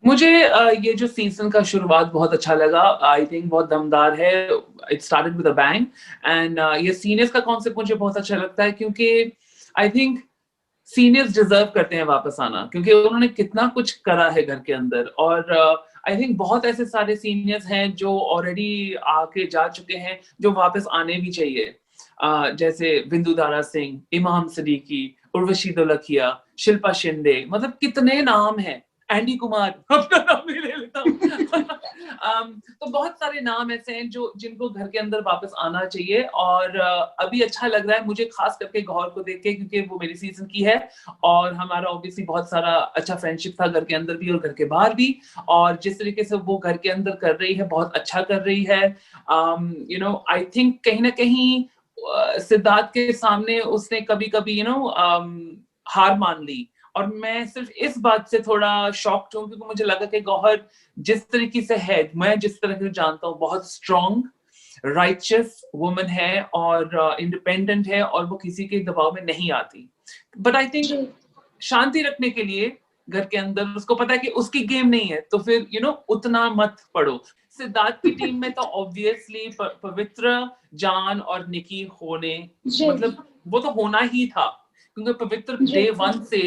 मुझे ये जो सीजन का शुरुआत बहुत अच्छा लगा। आई थिंक बहुत दमदार है। It started with a bang. And ये सीनियर्स का कॉन्सेप्ट मुझे बहुत अच्छा लगता है, क्योंकि आई थिंक सीनियर्स डिजर्व करते हैं वापस आना, क्योंकि उन्होंने कितना कुछ करा है घर के अंदर। और आई थिंक बहुत ऐसे सारे सीनियर्स हैं जो ऑलरेडी आके जा चुके हैं, जो वापस आने भी चाहिए। जैसे बिंदु दारा सिंह, इमाम सदीकी, उर्वशी दौलखिया, शिल्पा शिंदे, मतलब कितने नाम हैं। एंडी कुमार, अपना नाम ही ले लेता हूँ। तो बहुत सारे नाम ऐसे हैं जो जिनको घर के अंदर वापस आना चाहिए। और अभी अच्छा लग रहा है मुझे, खास करके गौहर को देख के, क्योंकि वो मेरी सीजन की है और हमारा ऑब्वियसली बहुत सारा अच्छा फ्रेंडशिप था, घर के अंदर भी और घर के बाहर भी। और जिस तरीके से वो घर के अंदर कर रही है, बहुत अच्छा कर रही है। आई थिंक कहीं ना कहीं सिद्धार्थ के सामने उसने कभी कभी हार मान ली। और मैं सिर्फ इस बात से थोड़ा शॉक्ड हूँ, क्योंकि मुझे लगा कि गौहर जिस तरीके से है, मैं जिस तरह से जानता हूँ, बहुत स्ट्रॉन्ग राइचियस वुमन है और इंडिपेंडेंट है, और वो किसी के दबाव में नहीं आती। बट आई थिंक शांति रखने के लिए घर के अंदर उसको पता है कि उसकी गेम नहीं है, तो फिर उतना मत पढ़ो। सिद्धार्थ की टीम में तो ऑब्वियसली पवित्र, जान और निकी होने, मतलब वो तो होना ही था, क्योंकि पवित्र डे वन से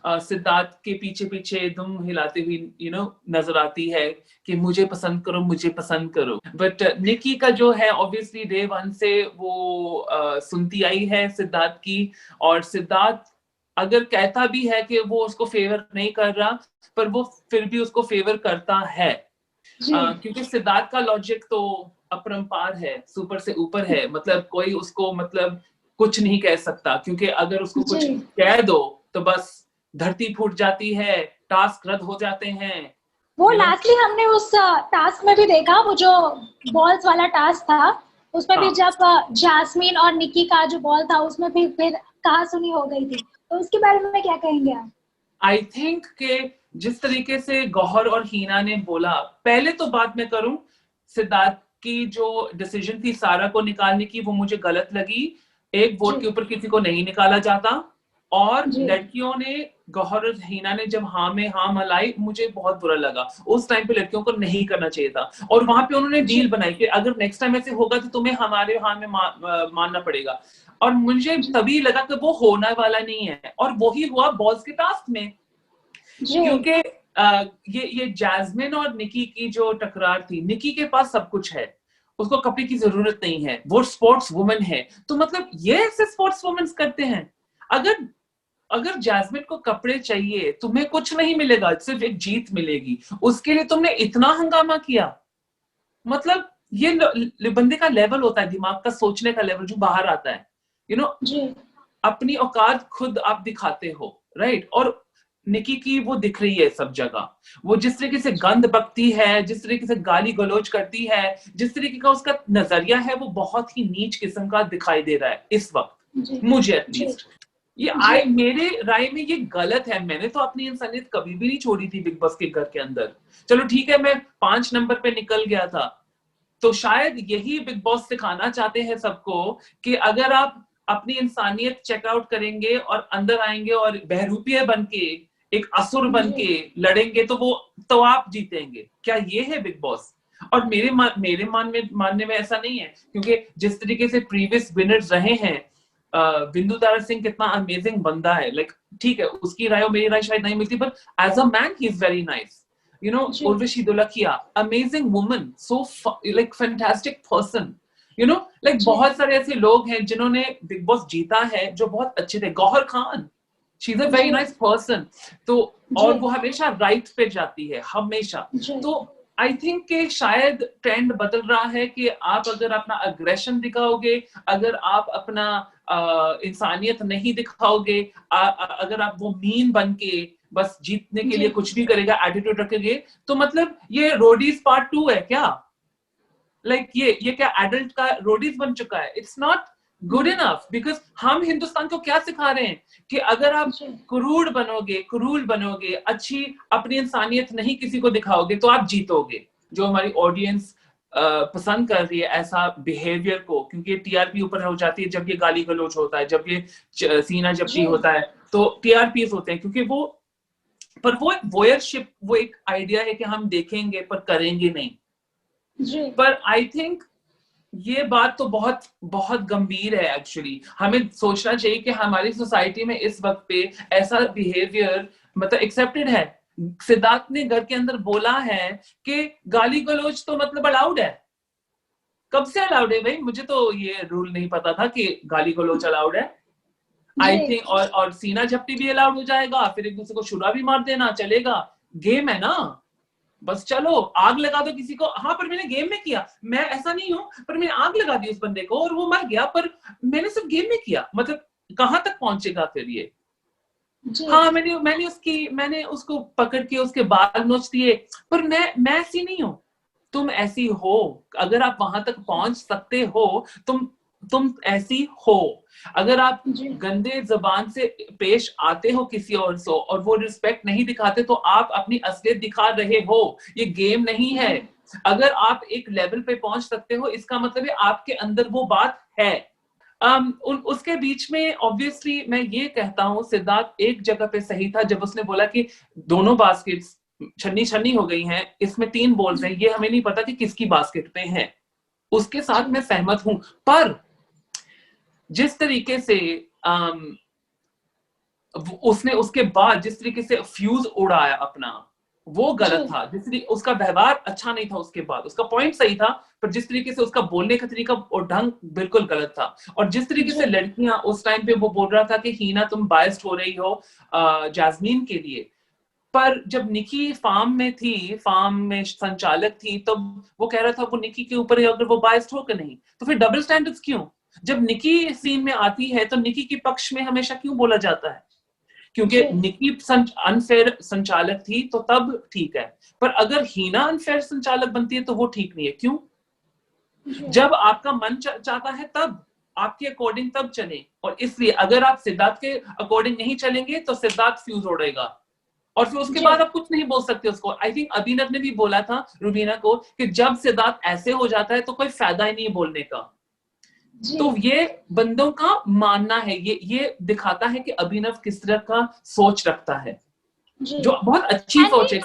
सिद्धार्थ के पीछे पीछे दुम हिलाती हुई नजर आती है कि मुझे पसंद करो, मुझे पसंद करो। बट निकी का जो है, ऑब्वियसली डे वन से वो सुनती आई है सिद्धार्थ की। और सिद्धार्थ अगर कहता भी है कि वो उसको फेवर नहीं कर रहा, पर वो फिर भी उसको फेवर करता है। क्योंकि सिद्धार्थ का लॉजिक तो अपरंपार है, सुपर से ऊपर है। मतलब कोई उसको मतलब कुछ नहीं कह सकता, क्योंकि अगर उसको कुछ कह दो तो बस धरती फूट जाती है, टास्क रद्द हो जाते हैं। वो लास्टली हमने उस टास्क में भी देखा, वो जो बॉल्स वाला टास्क था, उसमें भी जब जैस्मीन और निकी का जो बॉल था, उसमें भी फिर कहासुनी हो गई थी। तो उसके बारे में क्या कहेंगे आप? आई थिंक के जिस तरीके से गौहर और हीना ने बोला, पहले तो बात मैं करूं, सिद्धार्थ की जो डिसीजन थी सारा को निकालने की, वो मुझे गलत लगी। एक वोट के ऊपर किसी को नहीं निकाला जाता। और लड़कियों ने, गौहर और हीना ने जब हाँ में हाँ मलाई, मुझे बहुत बुरा लगा। उस टाइम पे लड़कियों को नहीं करना चाहिए था। और वहां पे उन्होंने डील बनाई कि अगर नेक्स्ट टाइम ऐसे होगा तो तुम्हें हमारे हाँ में मानना पड़ेगा। और मुझे तभी लगा कि वो होने वाला नहीं है, और वही हुआ बॉल्स के टास्क में। क्योंकि ये जैस्मिन और निकी की जो टकरार थी, निकी के पास सब कुछ है, उसको कपड़े की जरूरत नहीं है, वो स्पोर्ट्स वुमन है। तो मतलब ये ऐसे स्पोर्ट्स वुमेन्स करते हैं। अगर अगर जैस्मिन को कपड़े चाहिए, तुम्हें कुछ नहीं मिलेगा, सिर्फ एक जीत मिलेगी, उसके लिए तुमने इतना हंगामा किया। मतलब ये बंदे का लेवल होता है, दिमाग का सोचने का लेवल जो बाहर आता है। अपनी औकात खुद आप दिखाते हो, राइट। और निकी की वो दिख रही है सब जगह। वो जिस तरीके से गंद बकती है, जिस तरीके से गाली गलौज करती है, जिस तरीके का उसका नजरिया है, वो बहुत ही नीच किस्म का दिखाई दे रहा है इस वक्त, मुझे एटलीस्ट। ये मेरे राय में ये गलत है। मैंने तो अपनी इंसानियत कभी भी नहीं छोड़ी थी बिग बॉस के घर के अंदर। चलो ठीक है, मैं 5 नंबर पे निकल गया था, तो शायद यही बिग बॉस सिखाना चाहते हैं सबको कि अगर आप अपनी इंसानियत चेकआउट करेंगे और अंदर आएंगे और बहरूपिया बन के, एक असुर बन के लड़ेंगे, तो आप जीतेंगे। क्या ये है बिग बॉस? और मेरे मानने में ऐसा नहीं है, क्योंकि जिस तरीके से प्रीवियस विनर्स रहे हैं, बिंदु तारा सिंह कितना अमेजिंग बंदा है। लाइक ठीक है, उसकी राय और मेरी राय शायद नहीं मिलती, but as a man he is very nice. Urvashi Dolakia, amazing woman, so like fantastic person. Like बहुत सारे ऐसे लोग हैं जिन्होंने बिग बॉस जीता है जो बहुत अच्छे थे। Gauhar Khan, she is a very nice person. तो और वो हमेशा राइट पे जाती है, हमेशा। तो आई थिंक कि शायद ट्रेंड बदल रहा है कि आप अगर अपना अग्रेशन दिखाओगे, अगर आप अपना इंसानियत नहीं दिखाओगे, अगर आप वो मीन बन के बस जीतने के लिए कुछ भी करेगा, एटीट्यूड रखेंगे, तो मतलब ये रोडीज पार्ट 2 है क्या? लाइक ये क्या एडल्ट का रोडीज बन चुका है? It's not good enough. Because हम हिंदुस्तान को क्या सिखा रहे हैं कि अगर आप क्रूर बनोगे, अच्छी अपनी इंसानियत नहीं किसी को दिखाओगे, तो आप जीतोगे। जो हमारी ऑडियंस पसंद कर रही है ऐसा बिहेवियर को, क्योंकि टीआरपी ऊपर हो जाती है जब ये गाली गलौज होता है, जब ये सीना जब्ती होता है, तो टीआरपी होते हैं। क्योंकि वो पर वो वोयरशिप, वो एक आइडिया है कि हम देखेंगे पर करेंगे नहीं जी। पर आई थिंक ये बात तो बहुत बहुत गंभीर है एक्चुअली। हमें सोचना चाहिए कि हमारी सोसाइटी में इस वक्त पे ऐसा बिहेवियर मतलब एक्सेप्टेड है। सिद्धार्थ ने घर के अंदर बोला है कि गाली गलौज तो मतलब अलाउड है। कब से अलाउड है भाई? मुझे तो ये रूल नहीं पता था कि गाली गलौज अलाउड है। आई थिंक और सीना झपटी भी अलाउड हो जाएगा, फिर एक दूसरे को छुरा भी मार देना चलेगा। गेम है ना, बस चलो आग लगा दो किसी को। हाँ पर मैंने गेम में किया, मैं ऐसा नहीं हूं, पर मैंने आग लगा दी उस बंदे को और वो मर गया, पर मैंने सिर्फ गेम में किया। मतलब कहां तक पहुंचेगा फिर ये? हाँ मैंने उसको पकड़ के उसके बाल नोच दिए, पर मैं ऐसी नहीं हूं, तुम ऐसी हो। अगर आप वहां तक पहुंच सकते हो, तुम ऐसी हो। अगर आप गंदे जबान से पेश आते हो किसी और से और वो रिस्पेक्ट नहीं दिखाते, तो आप अपनी असलियत दिखा रहे हो। ये गेम नहीं है। अगर आप एक लेवल पे पहुंच सकते हो, इसका मतलब है आपके अंदर वो बात है। उसके बीच में ऑब्वियसली मैं ये कहता हूं, सिद्धार्थ एक जगह पे सही था जब उसने बोला कि दोनों बास्केट्स छन्नी छन्नी हो गई हैं, इसमें 3 बॉल्स हैं, ये हमें नहीं पता कि किसकी बास्केट पे है। उसके साथ मैं सहमत हूं, पर जिस तरीके से उसने उसके बाद जिस तरीके से फ्यूज उड़ाया अपना, वो गलत था। जिस तरीके उसका व्यवहार अच्छा नहीं था, उसके बाद उसका पॉइंट सही था, पर जिस तरीके से उसका बोलने का तरीका और ढंग बिल्कुल गलत था। और जिस तरीके से लड़कियां उस टाइम पे वो बोल रहा था कि हीना तुम बायस्ड हो रही हो जैस्मीन के लिए, पर जब निकी फार्म में थी, फार्म में संचालक थी, तो वो कह रहा था वो निकी के ऊपर है, अगर वो बायस्ड हो कि नहीं, तो फिर डबल स्टैंडर्ड्स क्यों? जब निकी सीन में आती है तो निकी के पक्ष में हमेशा क्यों बोला जाता है? क्योंकि निकी अनफेयर संचालक थी तो तब ठीक है, पर अगर हीना अनफेयर संचालक बनती है तो वो ठीक नहीं है। क्यों? जब आपका मन चाहता है तब आपके अकॉर्डिंग तब चले, और इसलिए अगर आप सिद्धार्थ के अकॉर्डिंग नहीं चलेंगे तो सिद्धार्थ फ्यूज उड़ेगा, और फिर उसके बाद आप कुछ नहीं बोल सकते उसको। आई थिंक अभिनव ने भी बोला था रुबीना को कि जब सिद्धार्थ ऐसे हो जाता है तो कोई फायदा ही नहीं बोलने का। तो ये बंदों का मानना है, ये दिखाता है कि अभिनव किस तरह का सोच रखता है, जो बहुत अच्छी सोच है।